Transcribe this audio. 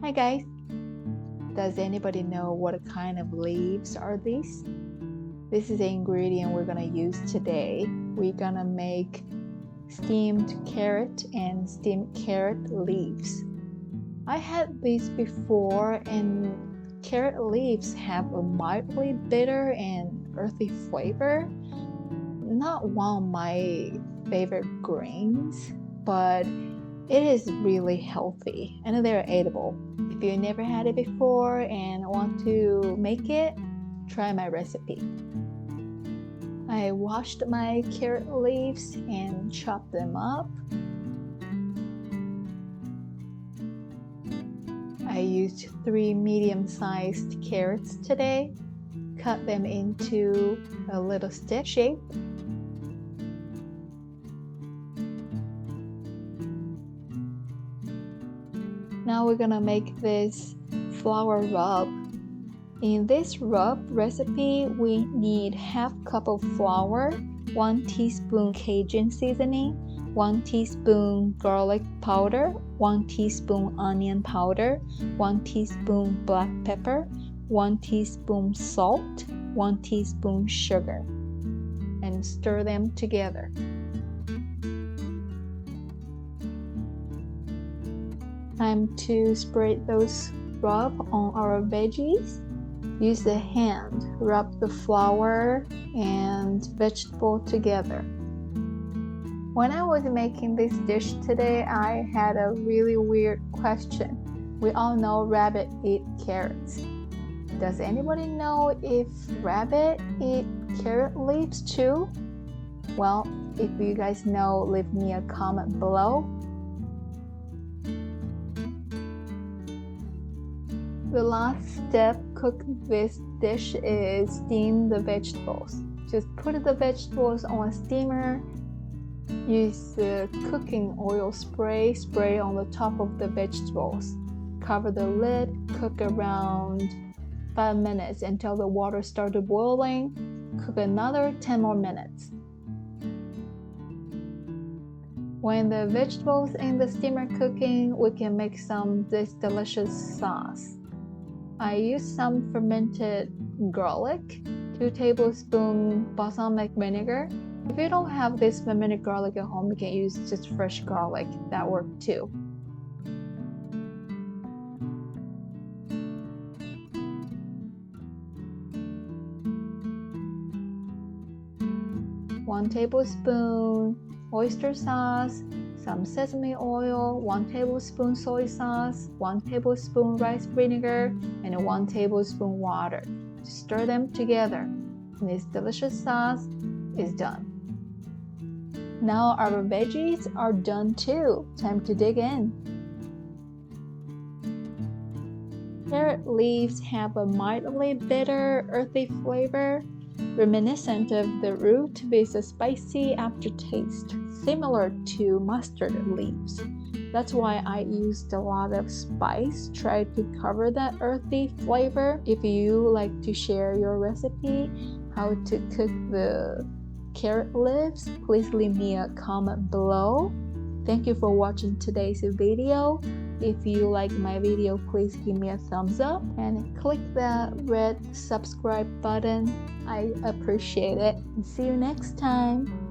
Hi guys, does anybody know what kind of leaves are these? This is the ingredient we're gonna use today. We're gonna make steamed carrot and steamed carrot leaves. I had these before, and carrot leaves have a mildly bitter and earthy flavor. Not one of my favorite greens, but it is really healthy and they're edible. If you never had it before and want to make it, try my recipe. I washed my carrot leaves and chopped them up. I used 3 medium-sized carrots today. Cut them into a little stick shape. Now we're gonna make this flour rub. In this rub recipe, we need half cup of flour, 1 teaspoon Cajun seasoning, 1 teaspoon garlic powder, 1 teaspoon onion powder, 1 teaspoon black pepper, 1 teaspoon salt, 1 teaspoon sugar, and stir them together. Time to spread those rub on our veggies. Use the hand, rub the flour and vegetable together. When I was making this dish today, I had a really weird question. We all know rabbit eat carrots. Does anybody know if rabbit eat carrot leaves too? Well, if you guys know, leave me a comment below. The last step cooking this dish is steam the vegetables. Just put the vegetables on a steamer. Use the cooking oil spray on the top of the vegetables. Cover the lid, cook around 5 minutes until the water started boiling. Cook another 10 more minutes. When the vegetables in the steamer cooking, we can make this delicious sauce. I used some fermented garlic, 2 tablespoons balsamic vinegar. If you don't have this fermented garlic at home, you can use just fresh garlic. That works too. 1 tablespoon oyster sauce, some sesame oil, 1 tablespoon soy sauce, 1 tablespoon rice vinegar, and 1 tablespoon water. Stir them together. And this delicious sauce is done. Now our veggies are done too. Time to dig in. Carrot leaves have a mildly bitter, earthy flavor, reminiscent of the root with a spicy aftertaste, similar to mustard leaves. That's why I used a lot of spice, try to cover that earthy flavor. If you like to share your recipe, how to cook the carrot leaves, please leave me a comment below. Thank you for watching today's video. If you like my video, please give me a thumbs up and click the red subscribe button. I appreciate it. See you next time.